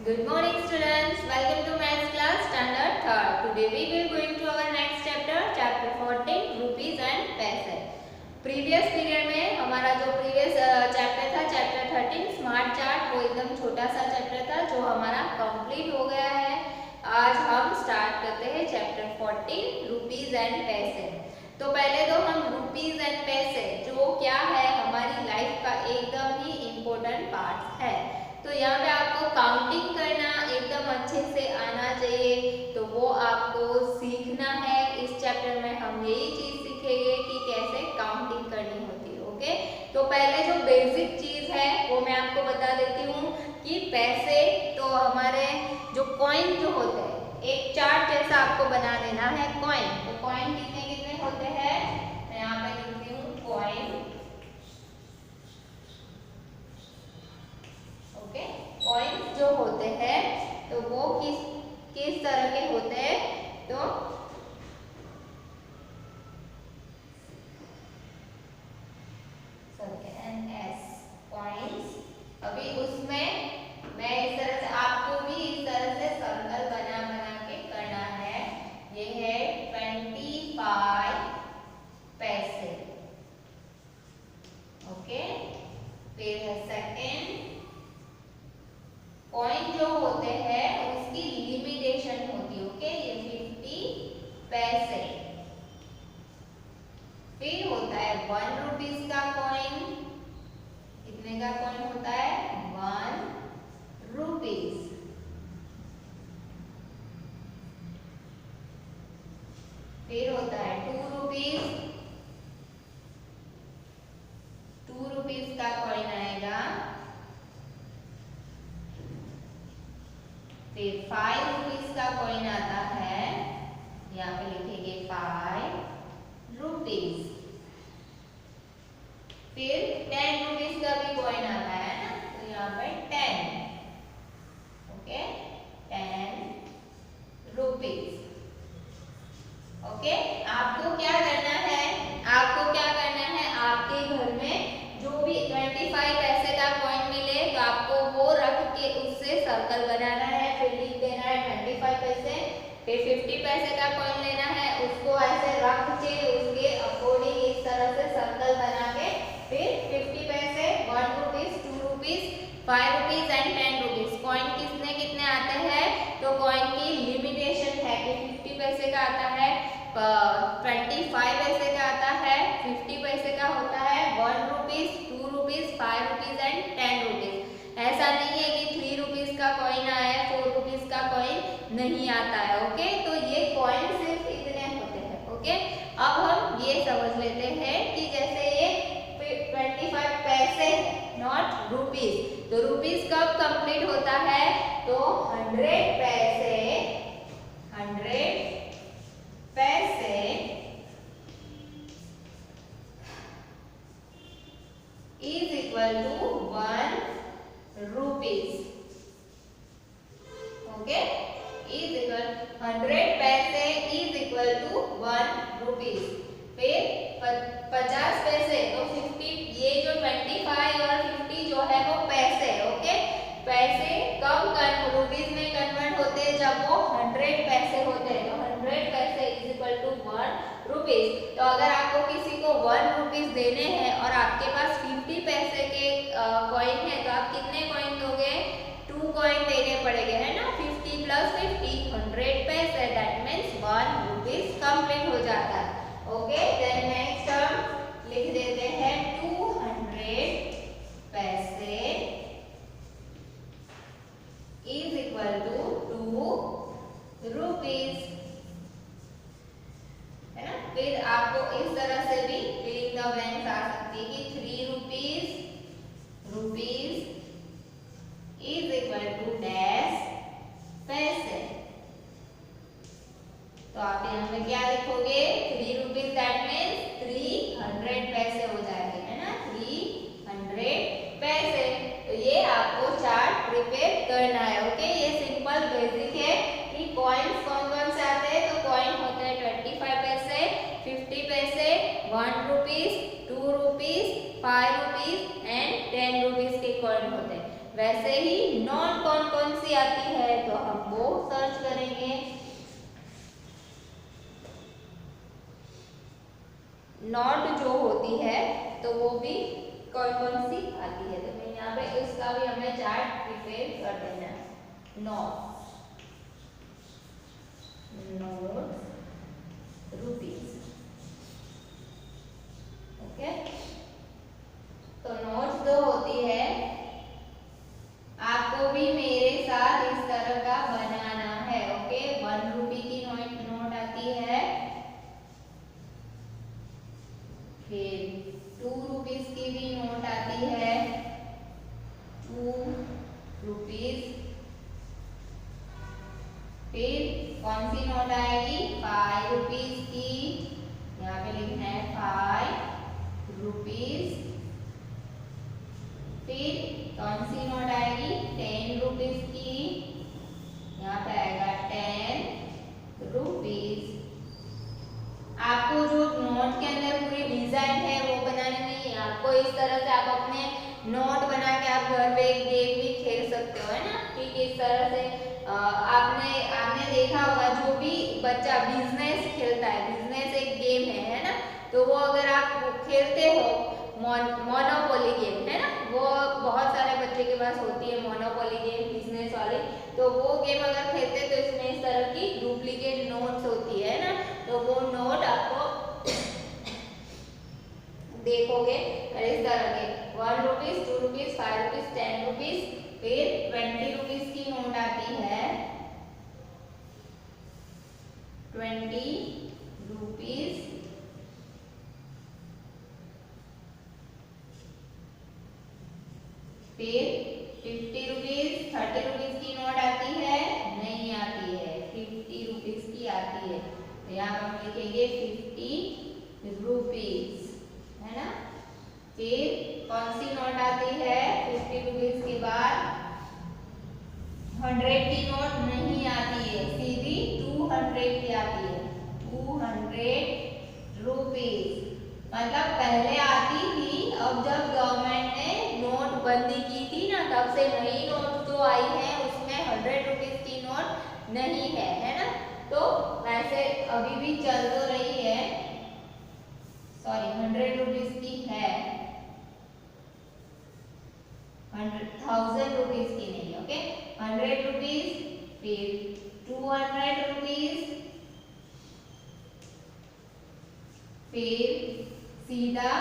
Good morning students. Welcome to maths class standard 3rd. Today we will going to our next chapter, chapter 14 rupees and पैसे. Previous period में हमारा जो previous chapter था chapter 13 smart chart, वो एकदम छोटा सा चैप्टर था जो हमारा कंप्लीट हो गया है. आज हम स्टार्ट करते हैं चैप्टर 14 रुपीज एंड पैसे. तो पहले तो हम रुपीज एंड पैसे जो क्या है हमारी लाइफ का एकदम ही इम्पोर्टेंट पार्ट है. तो यहाँ पे आपको काउंटिंग करना एकदम अच्छे से आना चाहिए, तो वो आपको सीखना है. इस चैप्टर में हम यही चीज सीखेंगे कि कैसे काउंटिंग करनी होती है. ओके, तो पहले जो बेसिक चीज है वो मैं आपको बता देती हूँ कि पैसे तो हमारे जो कॉइन जो होते हैं, एक चार्ट जैसा आपको बना देना है कॉइन. तो कॉइन कितने कितने होते हैं, मैं यहाँ पे लिखती हूँ कॉइन. कॉइन्स जो होते हैं तो वो किस तरह के होते हैं, तो कॉइन्स. अभी उसमें मैं इस तरह से आपको भी इस तरह से सर्कल बना बना के करना है. ये है 25 पैसे. ओके, फिर है सेकेंड कॉइन जो होते हैं उसकी लिमिटेशन होती है. ओके, ये 50 पैसे. फिर होता है 1 रुपीज का कॉइन. कितने का कॉइन होता है, 1 रुपीज. फिर होता है 2 रुपीज. 2 रुपीज का कॉइन आएगा. फिर 5 रुपीज का कॉइन आता है, यहाँ पे लिखेंगे 5 रुपीज. फिर 10 रुपीज का भी कॉइन आता है ना, तो यहाँ पे 10. Okay, 10 rupees. ओके, आपको क्या करना है, आपको क्या करना है, आपके घर में जो भी 25 पैसे का कॉइन मिले तो आपको वो रख के उससे सर्कल बनाना है. फिर लिख देना है 25 पैसे. फिर 50 पैसे का कॉइन लेना है, उसको ऐसे रख के उसके अकॉर्डिंग इस तरह से सर्कल बना के फिर 50 पैसे, 1 rupees, 2 rupees, 5 rupees and 10 rupees. Coin कितने कितने आते हैं, तो कॉइन की लिमिटेशन है कि 50 पैसे का आता है, 25 पैसे का आता है, 50 पैसे का होता है, 1 rupees, 2 rupees, 5 rupees and 10 rupees. ऐसा नहीं है कि 3 रुपीज का कॉइन आया है, 4 रुपीज का कॉइन नहीं आता है. ओके, तो ये कॉइन सिर्फ इतने होते हैं. ओके, अब हम ये समझ लेते हैं कि जैसे ये 25 पैसे नॉट रुपीज, तो रुपीज कब कंप्लीट होता है, तो 100 पैसे, 100 पैसे is equal to 1 rupees. Okay, is equal 100 पैसे इज इक्वल टू 1 रुपीज. फिर 50 पैसे, तो 50, ये जो 25 और 50 जो है वो पैसे. ओके, पैसे कब रुपीज में कन्वर्ट होते हैं, जब वो 100 पैसे होते हैं. तो 100 पैसे इज इक्वल टू 1 रुपीज. तो अगर आपको किसी को 1 रुपीज देने हैं और आपके पास 50 पैसे के कॉइन है, तो आप कितने कॉइन दोगे, 2 कॉइन देने पड़ेंगे, है ना. 50 प्लस 50, 100 पैसे, दैट मीन्स 1 रुपीज कंप्लीट हो जाता है. ओके, देन नेक्स्ट हम लिख देते हैं 200 पैसे इज इक्वल टू 2 रुपीज, है ना. फिर आपको इस तरह से भी फिलिंग द ब्लैंक्स आ सकती है कि 3 rupees is equal to dash पैसे. तो आप यहाँ पे क्या लिखोगे, 3 रुपीज, दैट मीन्स 300 पैसे हो जाएंगे, है ना, 300 पैसे. तो ये आपको चार्ट प्रिपेयर करना है. ओके, ये सिंपल बेसिक है कि कॉइन्स कौन कौन से आते हैं. तो कॉइन होते हैं 25 पैसे, 50 पैसे, 1 rupees, 2 rupees, 5 rupees and 10 rupees के कॉइन होते हैं. वैसे ही नॉट कौन कौन सी आती है तो हम वो सर्च करेंगे। नॉट जो होती है तो वो भी कौन कौन सी आती है, तो मैं यहाँ पे उसका भी हमें चार्ट प्रिपेयर कर देना है। Not rupees, okay. तो नोट्स जो होती है आपको भी मेरे साथ इस तरह का बनाना है, ओके। 1 रुपी की नोट आती है, फिर 2 रुपीज की भी नोट आती है, 2 रुपीज। फिर कौन सी नोट आएगी 5 रुपीज की, यहाँ पे लिखना है 5 रुपीज। फिर कौन सी नोट आएगी 10 रुपीज की, यहाँ पे आएगा 10 रुपीज। आपको जो नोट के अंदर पूरी डिजाइन है वो बनानी नहीं है, आपको इस तरह से आप अपने नोट बना के आप घर पे एक गेम भी खेल सकते हो, है ना। ठीक इस तरह से आपने देखा होगा जो भी बच्चा बिजनेस खेलता है, बिजनेस एक गेम है ना, तो वो अगर आप खेलते हो मोनोपोली गेम, है ना, वो बहुत सारे बच्चे के पास होती है मोनोपोली गेम बिजनेस वाली, तो वो गेम अगर खेलते तो इसमें इस तरह की डुप्लीकेट नोट्स होती है ना, तो वो नोट आपको देखोगे इस तरह के 1 रुपीज, 2 रुपीज, 5 रुपीज, 10 रुपीज। फिर 20 रुपीज की नोट आती है, 20 रुपीज। फिर 50 रुपीज, 30 रुपीज की नोट आती है, नहीं आती है, 50 रुपीज की आती है, तो यहाँ हम लिखेंगे 50 रुपीज, है ना। फिर कौन सी नोट आती है 50 रुपीज के बाद 100 की नोट नहीं आती है, सीधी 200 की आती है, 200 रुपीज। मतलब पहले आती थी, अब जब गवर्नमेंट ने नोटबंदी की थी ना, तब से नई नोट जो आई है उसमें 100 रुपीज की नोट नहीं है ना। तो वैसे अभी भी चल तो रही है, सॉरी 100 रुपीज की है, 1000 रुपीज की नहीं, ओके। 100 रुपीज, फिर 200 रुपीज, फिर सीधा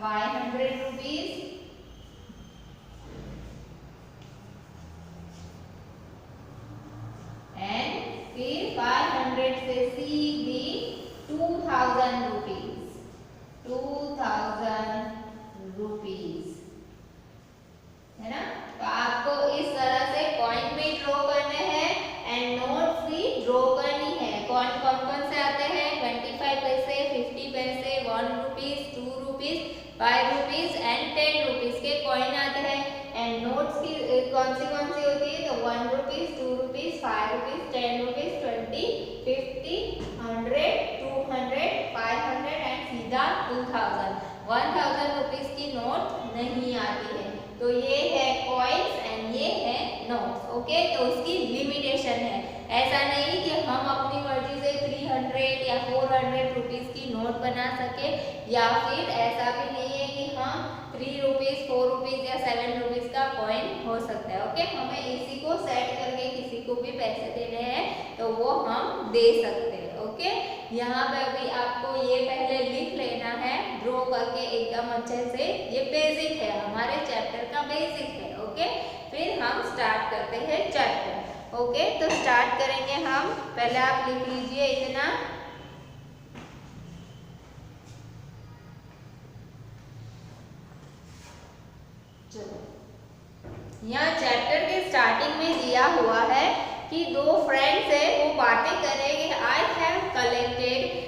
500 रुपीज, एंड फिर 500 से सीधी 2000 रुपीज, 2000 रुपीज, है ना। तो आपको इस तरह से कॉइन भी ड्रॉ करने हैं एंड नोट्स भी ड्रॉ करनी है। कौन कौन से आते हैं 25 पैसे, 50 पैसे, 1 rupees, 2 rupees, 5 rupees and 10 rupees के कॉइन आते हैं। एंड नोट्स की कौन सी होती है तो 1 rupees, 2 rupees, 5 rupees, 10 rupees, 20, 50, 100, 200, 500 and सीधा 2000। 1000 रुपीज की नोट नहीं आती है। तो ये है कॉइन्स एंड ये है नोट्स, ओके। तो उसकी लिमिटेशन है, ऐसा नहीं कि हम अपनी मर्जी से 300 या 400 रुपीज की नोट बना सके, या फिर ऐसा भी नहीं है कि हम 3 रुपीज, 4 रुपीज या 7 रुपीज का कॉइन हो सकता है, ओके। हमें इसी को सेट करके किसी को भी पैसे देने हैं तो वो हम दे सकते हैं, ओके। यहाँ पे अभी आपको ये पहले लिख लेना है ड्रॉ करके एकदम अच्छे से, ये बेसिक है, हमारे चैप्टर का बेसिक है, ओके। फिर हम स्टार्ट करते हैं चैप्टर, ओके। तो स्टार्ट करेंगे हम, पहले आप लिख लीजिए इतना, चलो। यहाँ चैप्टर के स्टार्टिंग में दिया हुआ है कि 2 फ्रेंड्स है वो बातें करेंगे, I have collected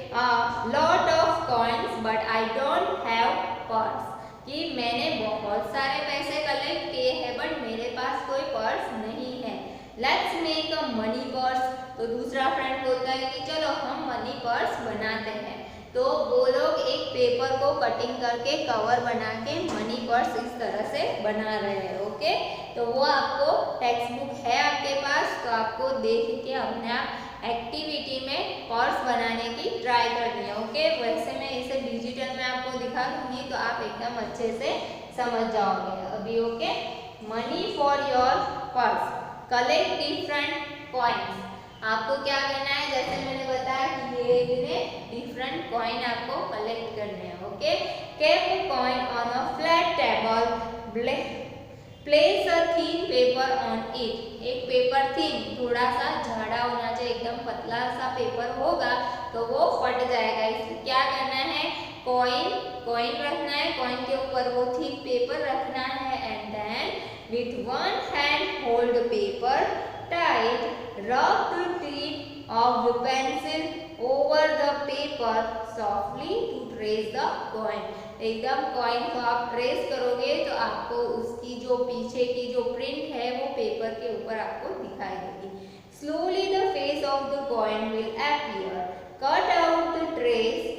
lot of coins but I don't have purse, कि मैंने बहुत सारे पैसे कलेक्ट किए हैं बट मेरे पास कोई पर्स नहीं है। Let's make a money purse, तो दूसरा फ्रेंड बोलता है कि चलो हम मनी पर्स बनाते हैं। तो वो लोग एक पेपर को कटिंग करके कवर बना के मनी पर्स इस तरह से बना रहे हैं। ओके, तो वो आपको टेक्स्ट बुक है आपके पास, तो आपको देख के अपने आप एक्टिविटी में पर्स बनाने की ट्राई करनी है। ओके, वैसे मैं इसे डिजिटल में आपको दिखा दूंगी तो आप एकदम अच्छे से समझ जाओगे अभी। Okay, money for your purse, collect different coins. आपको क्या करना है, जैसे मैंने बताया कि ये इतने डिफरेंट कॉइन आपको कलेक्ट करने हैं। Okay, keep coin on a flat table, place a thin paper on it. एक पेपर थीन थोड़ा सा झाड़ा होना चाहिए, एकदम पतला सा पेपर होगा तो वो फट जाएगा। इसलिए क्या करना है, कॉइन रखना है, कॉइन के ऊपर वो थीन पेपर रखना है and then with one hand hold paper tight, rub the tip of the pencil over the paper softly to trace the coin। एकदम कॉइन को आप ट्रेस करोगे तो आपको उसकी जो पीछे की जो प्रिंट है वो पेपर के ऊपर आपको दिखाई देगी। Slowly the face of the coin will appear, cut out the traced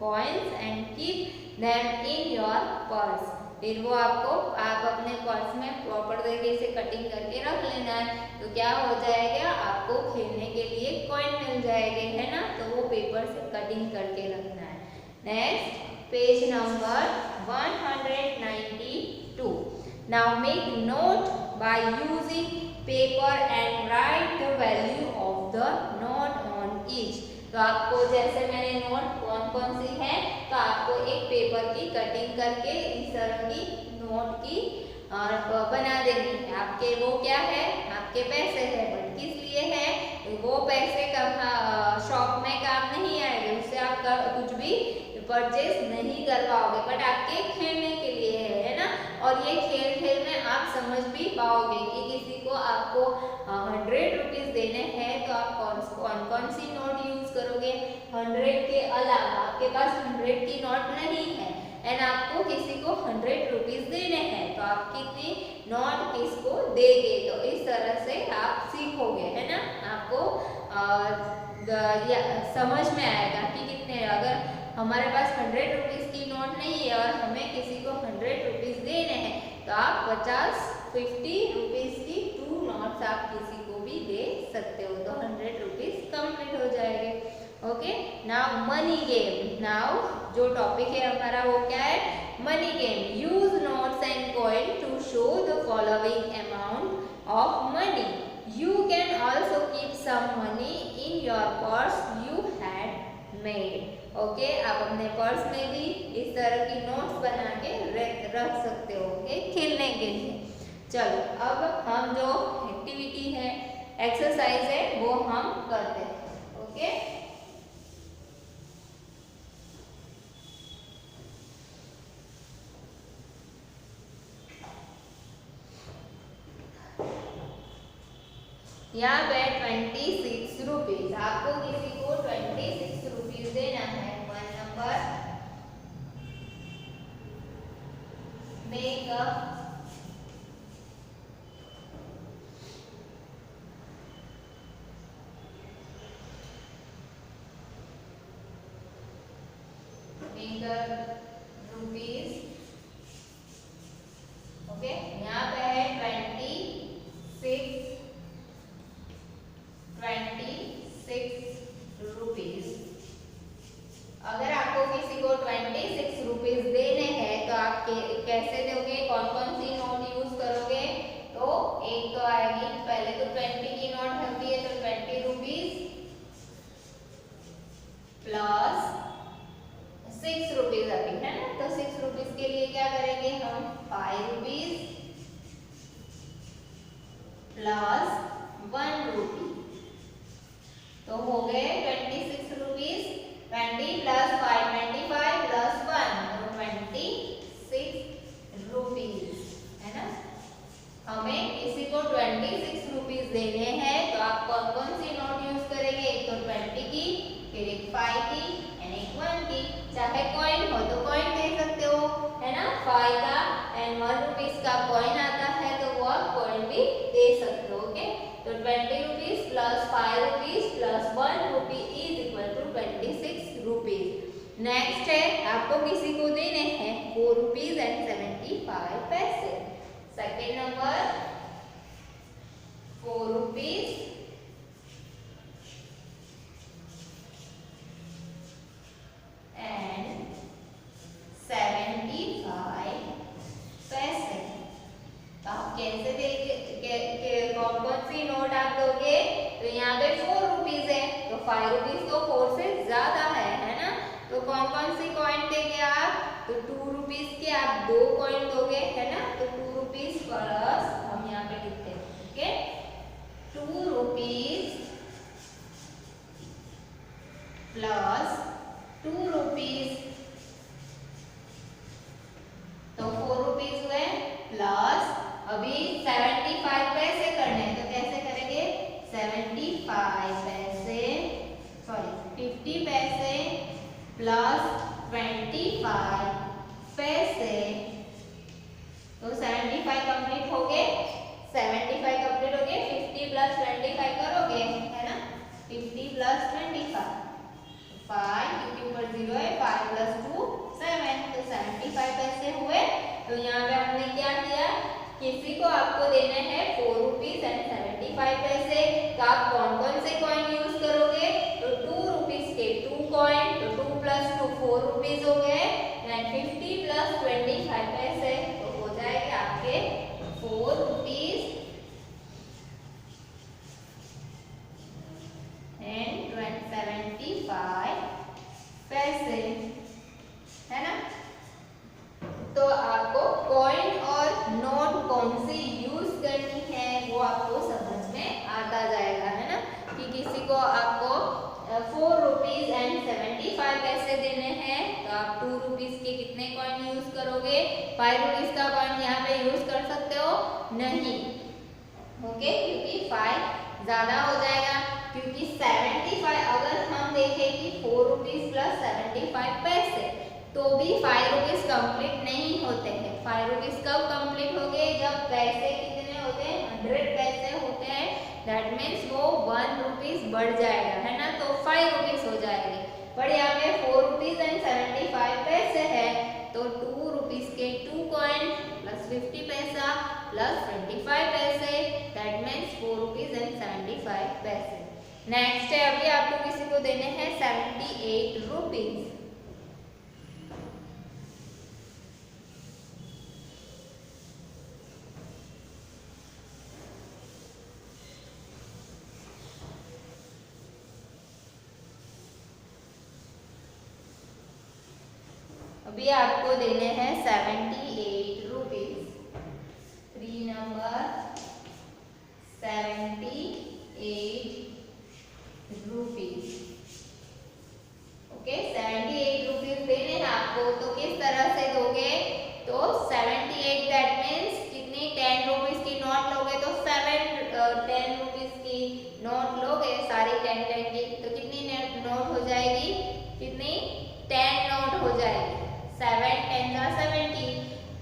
coins and keep them in your purse. फिर वो आपको आप अपने पर्स में प्रॉपर तरीके से कटिंग करके रख लेना है, तो क्या हो जाएगा, आपको खेलने के लिए कॉइन मिल जाएंगे, है ना। तो वो पेपर से कटिंग करके रखना है। Next page number 192। Now make note by using paper and right the value of the note on each. तो आपको जैसे मैंने नोट कौन कौन सी है, तो आपको एक पेपर की कटिंग करके इस तरह की नोट की और बना देनी है। आपके वो क्या है, आपके पैसे है, बट किस लिए है, वो पैसे शॉप में काम नहीं आएंगे, उससे आप कुछ भी परचेज नहीं कर पाओगे, बट आपके खेलने के लिए है ना। और ये खेल में आप समझ भी पाओगे कि किसी को आपको 100 रुपीज देने हैं तो आप कौन सी नोट यूज करोगे। 100 के अलावा आपके पास 100 की नोट नहीं है एंड आपको किसी को 100 रुपीज देने हैं, तो आप कितनी नोट किसको देंगे, तो इस तरह से आप सीखोगे, है ना। आपको समझ में आएगा कि कितने, अगर हमारे पास 100 रुपीज की नोट नहीं है और हमें किसी को 100 रुपीज देने हैं, तो आप 50 रुपीज की 2 नोट्स आप किसी को भी दे सकते हो, तो 100 रुपीज कंप्लीट हो जाएंगे। Okay, now money game. Now जो टॉपिक है हमारा वो क्या है, money game. Use notes and coin to show the following amount of money. You can also keep some money in your purse you had made. Okay, आप अपने purse में भी इस तरह की नोट्स बना के रख सकते हो, ओके, खेलने के लिए। चलो अब हम जो एक्टिविटी है, एक्सरसाइज है, वो हम करते हैं। ओके, यहाँ पे 26 रुपीज, आपको किसी को 26 रुपीज देना है। 1 नंबर, मेक रुपीज। ओके, यहाँ पे है 26 रुपीज। अगर आपको किसी को 26 रुपीज देने हैं तो आप कैसे दोगे, कौन कौन सी नोट यूज करोगे, तो एक तो आएगी, पहले तो 20 की नोट होती है, तो 20 रुपीज प्लस 6 रुपीज अभी, है ना। तो 6 रुपीज के लिए क्या करेंगे हम, 5 रुपीज प्लस 1 रुपी, तो हो गए 26 रुपीज। 20 प्लस 5, 25 प्लस 1, तो 26 रुपीज, है ना। हमें किसी को 26 रुपीज देने हैं, तो आप कौन कौन सी नोट यूज करेंगे, एक तो 20 की, फिर एक 5 की एंड एक 1 की। चाहे कॉइन हो तो कॉइन दे सकते हो, है ना। 5 का एंड 1 रुपीज का कॉइन आता है तो वो आप कॉइन भी दे सकते हो। ओके, तो 20 रुपीज प्लस 5 रुपीज प्लस 1 रुपी नेक्स्ट है आपको किसी को देने हैं 4 रुपीज एंड 75 पैसे। सेकेंड नंबर 4 रुपीज एंड 75 पैसे। तो आप कैसे देंगे, कौन कौन सी नोट आप दोगे? तो यहाँ पे 4 रुपीज है तो 5 रुपीज तो 4 से ज्यादा है ना, तो कौन कौन सी कॉइन देंगे आप? तो 2 रुपीज के आप 2 कॉइन दोगे, है ना, तो 2 रुपीज प्लस हम यहाँ पे लिखते हैं, ओके, 2 रुपीज प्लस 2 रुपीज, तो 4 रुपीज हुए प्लस अभी 75 पैसे करने हैं, तो कैसे करेंगे? 75 पैसे, सॉरी 50 पैसे प्लस 25 पैसे, तो 75 कंप्लीट हो गए, 75 कंप्लीट हो गए, 50 प्लस 25 करोगे, है ना, 50 प्लस 25, 5 क्योंकि ऊपर 0 है, 5 प्लस 2 7, तो 75 पैसे हुए। तो यहाँ पे हमने क्या किया, किसी को आपको देना है 4 रुपीज एंड 75 पैसे, तो आप कौन कौन से कॉइन यूज करोगे? तो 2 रुपीज के 2 कॉइन, तो 2 प्लस 2 4 रुपीज हो गए, एंड 50 प्लस 25 पैसे, तो हो जाएगा आपके 4 रुपीज एंड 75 पैसे, है ना। तो आपको कॉइन और नोट कौन सी यूज करनी है वो आपको समझ में आता जाएगा, है ना, कि किसी को आपको 4 रुपीज एंड 75 पैसे देने हैं, तो आप 2 रुपीज के कितने कॉइन यूज करोगे? 5 रुपीज का कॉइन यहाँ पे यूज कर सकते हो नहीं, ओके, क्योंकि 5 ज्यादा हो जाएगा, क्योंकि 75 अगर हम देखें कि 4 रुपीज प्लस 75 पैसे, तो भी 5 रुपीज कंप्लीट नहीं होते हैं। 5 रुपीज कब कंप्लीट हो गए? जब पैसे कितने होते हैं? 100 पैसे होते हैं, दैट मीन्स वो 1 रुपीज बढ़ जाएगा, है ना, तो 5 रुपीज हो जाएंगे। पर यहाँ पे 4 रुपीज एंड 75 पैसे है, तो 2 रुपीज के 2 कॉइन प्लस 50 पैसा प्लस 25 पैसे, दैट मीन्स 4 रुपीज एंड 75 पैसे। नेक्स्ट है, अभी आपको किसी को देने हैं 78 रुपीज। अभी आपको देने हैं 78 rupees. 3 number 78 rupees, okay, 78 rupees देने हैं आपको, तो किस तरह से दोगे? तो 78 दैट मीन्स कितनी 10 रुपीज की नोट लोगे, तो 10 रुपीज की नोट लोगे, सारी 10 की, तो कितनी नोट हो जाएगी? कितनी? 10 नोट हो जाएगी, 7 10 70।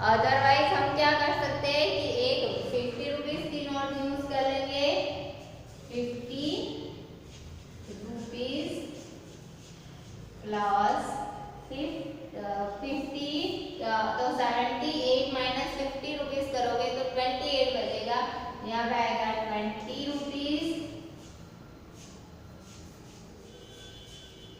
अदरवाइज हम क्या कर सकते हैं कि एक 50 रुपीज की नोट यूज कर लेंगे, 50 रुपीज प्लस 50, तो 78 माइनस 50 रुपीज करोगे तो 28 बचेगा, यहाँ पे आएगा 20 रुपीज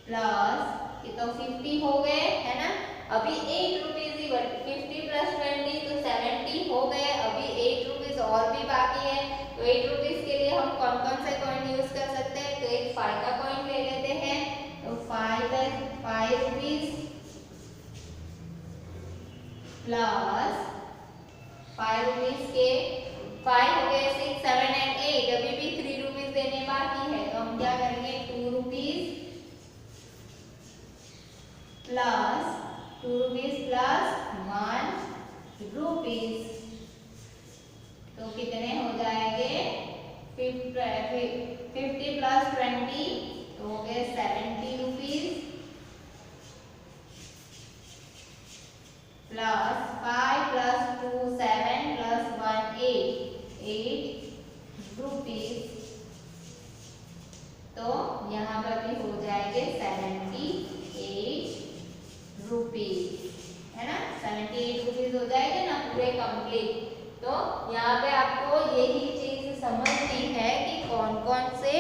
प्लस, ये तो 50 हो गए, है ना, अभी 8 रुपीज ही 50 प्लस 20 तो 70 हो गए, अभी 8 रुपीज और भी बाकी है, तो 8 रुपीज के लिए हम कौन कौन से कॉइन यूज कर सकते हैं? तो एक 5 का कॉइन ले लेते हैं, तो 5 रुपीज प्लस 5 रुपीज के 5 हो गए 6 7 एंड 8, अभी भी 3 रुपीज देने बाकी है, तो हम क्या करेंगे? 2 rupees plus 2 rupees plus 1 rupees, तो कितने हो जाएंगे? 50 प्लस 20 तो हो गए 70 rupees plus 5 plus 2 7 plus 1 8 rupees, तो यहाँ पर भी हो जाएंगे 78 कंप्लीट। तो यहाँ पे आपको यही चीज समझनी है कि कौन कौन से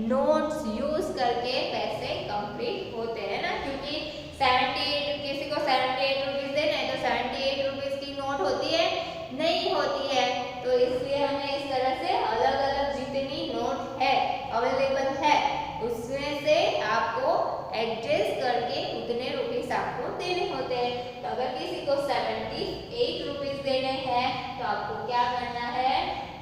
नोट्स यूज करके पैसे कंप्लीट होते हैं ना, क्योंकि 78 किसी को 78 रुपीज देना है तो 78 रुपीज की नोट होती है नहीं होती है, तो इसलिए हमें इस तरह से अलग अलग जितनी नोट है अवेलेबल है उसमें से आपको एडजस्ट करके उतने रुपीस आपको देने होते हैं। तो अगर किसी को 78 रुपीज देने हैं तो आपको क्या करना है,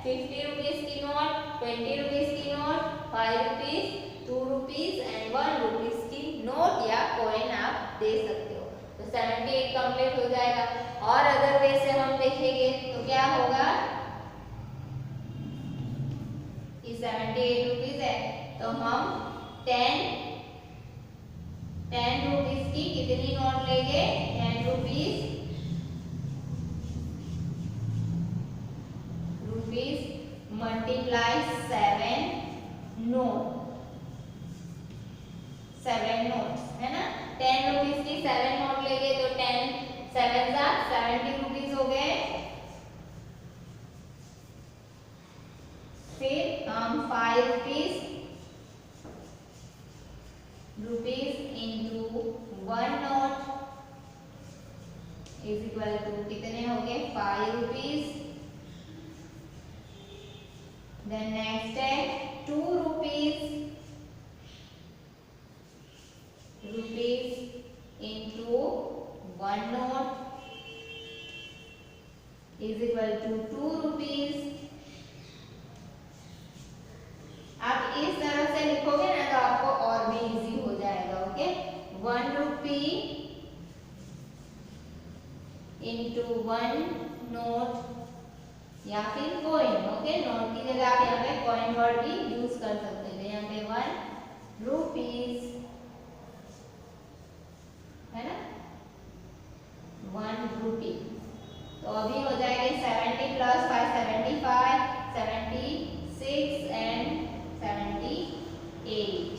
50 रुपीज की नोट, 20 रुपीज की note, 5 rupees, 2 rupees and 1 rupees की नोट या कॉइन आप दे सकते हो। तो 78 कंप्लीट हो जाएगा। और अदर वे से हम देखेंगे तो क्या होगा कि 78 रुपीज है तो हम 10 रुपीज की कितनी नोट लेंगे, 10 रुपीज मल्टीप्लाई 7 नोट्स है ना। 10 रुपीज की 7 नोट लेंगे तो 10 7 70 रुपीज हो गए। फिर हम 5 rupees into 1 note is equal to कितने हो गए, 5 रुपीज। देन नेक्स्ट है 2 rupees into 1 note is equal to 2 rupees. आप इस तरह से लिखोगे ना तो आपको और भी इजी हो जाएगा। ओके, 1 रुपी इंटू 1 नोट या फिर कॉइन। ओके, नोट की जगह आप यहाँ पे कॉइन वर्ड भी यूज कर सकते हैं। यहाँ पे 1 रुपीज है ना, 1 रुपी। तो अभी हो जाएगा 70 प्लस 5 75, 76 एंड 78।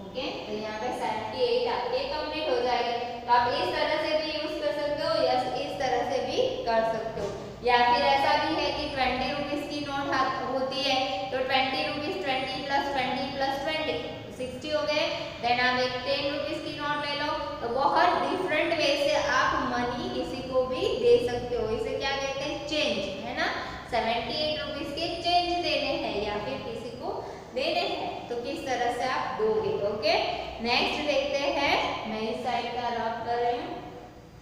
ओके, तो यहाँ पे 78 आपके कंप्लीट हो जाएगा। तो आप इस तरह से भी यूज कर सकते हो या इस तरह से भी कर सकते हो, या फिर ऐसा भी है कि 20 रुपीज की नोट होती है तो 20 रुपीज 20 प्लस 20 प्लस 20 60 हो गए। देन आप एक 10 रुपीज की नोट ले लो। तो बहुत डिफरेंट वे से आप मनी किसी को भी दे सकते हो। इसे क्या कहते हैं, चेंज है ना। 78 रुपीज के चेंज देने हैं या फिर किसी को देने हैं तो किस तरह से आप दोगे। ओके, नेक्स्ट देखते हैं। मैं इस साइड का रफ कर रही हूँ,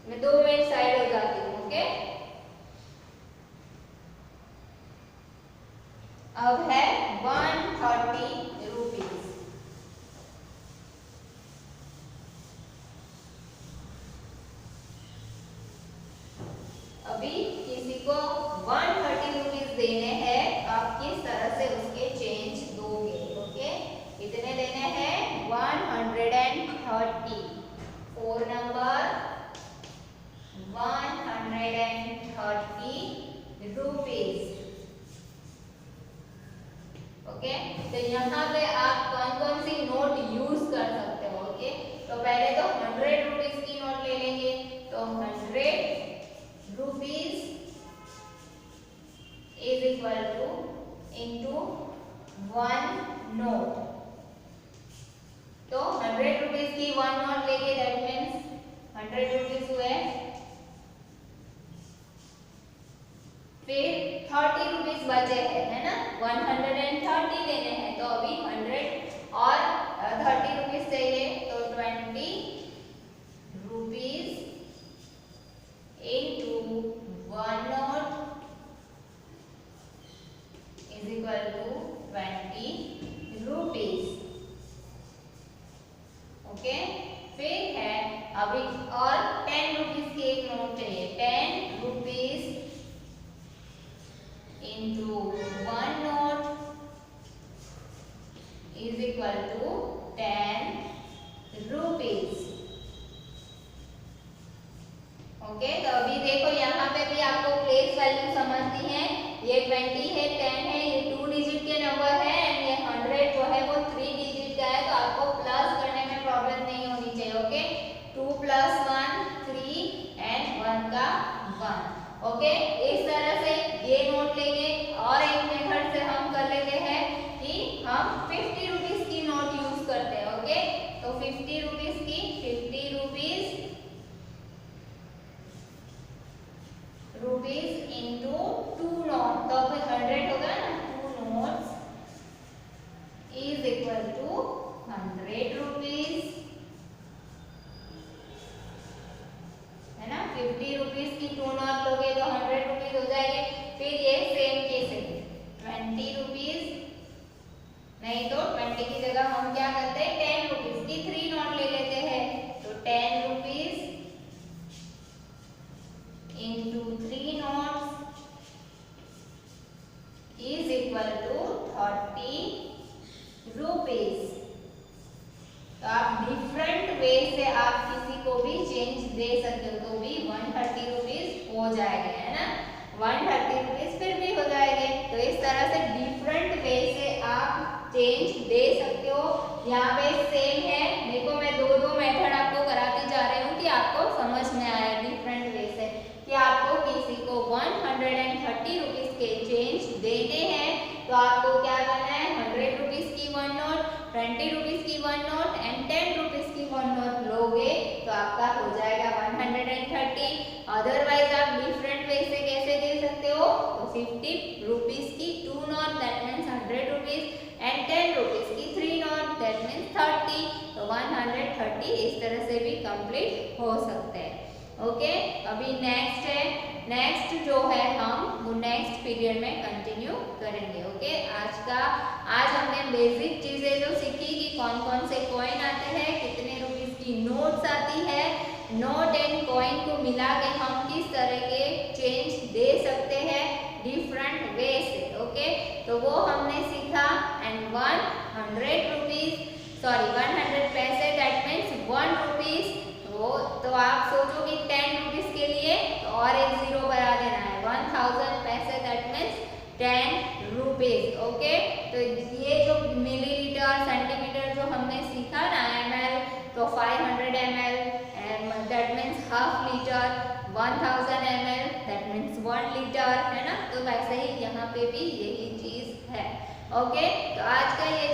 मैं 2 मिनट साइड हो जाती हूँ। ओके, अब है 130 रुपीज। अभी किसी को 130 रुपीज देने हैं तो आप किस तरह से उसके चेंज दोगे। ओके, कितने देने हैं, 130। 4 नंबर 130 रुपीज। ओके, तो यहाँ पे आप कौन कौन सी नोट यूज कर सकते हो। ओके, तो पहले तो 100 रुपीज की नोट ले लेंगे। तो 100 rupees is equal two into 1 note. तो 100 रुपीज की 1 नोट लेंगे, दैट मीन्स 100 रुपीज हुए। फिर 30 रुपीज बचे हैं, है ना, 130 देने हैं तो अभी 100 और 30 रुपीज चाहिए तो 20 rupees into 1 note is equal to 20 rupees। Okay, फिर है अभी और 10 रुपीज की एक नोट चाहिए। 10 rupees into 1 note is equal to 20 rupees की 1 नोट एंड 10 रुपीज की 1 नोट लोगे तो आपका हो जाएगा 130। अदरवाइज आप डिफरेंट वे से कैसे दे सकते हो, तो 50 रुपीज की 2 note that means 100 rupees and 10 rupees की 3 नोट दैट मीन्स 30, तो 130 इस तरह से भी कंप्लीट हो सकते हैं। ओके, अभी नेक्स्ट है, नेक्स्ट जो है हम वो नेक्स्ट पीरियड में कंटिन्यू करेंगे। ओके, आज हमने बेसिक चीजें जो सीखी कि कौन कौन से कॉइन आते हैं, कितने रुपीस की नोट्स आती है, नोट एंड कॉइन को मिला के हम किस तरह के चेंज दे सकते हैं डिफरेंट वे से। ओके, तो वो हमने सीखा एंड 100 रुपीज 100 पैसे दैट मीन्स 1 रुपीज। तो आप सोचोगे 10 रुपीज के लिए तो और एक जीरो बढ़ा देना है, 1000 पैसे दैट मीन्स 10 रुपीज। ओके, तो ये जो मिलीलीटर सेंटीमीटर जो हमने सीखा ना ml, तो 500 ml that means half litre, 1000 ml that means 1 litre, है ना। तो वैसे ही यहाँ पे भी यही चीज है। ओके, तो आज का ये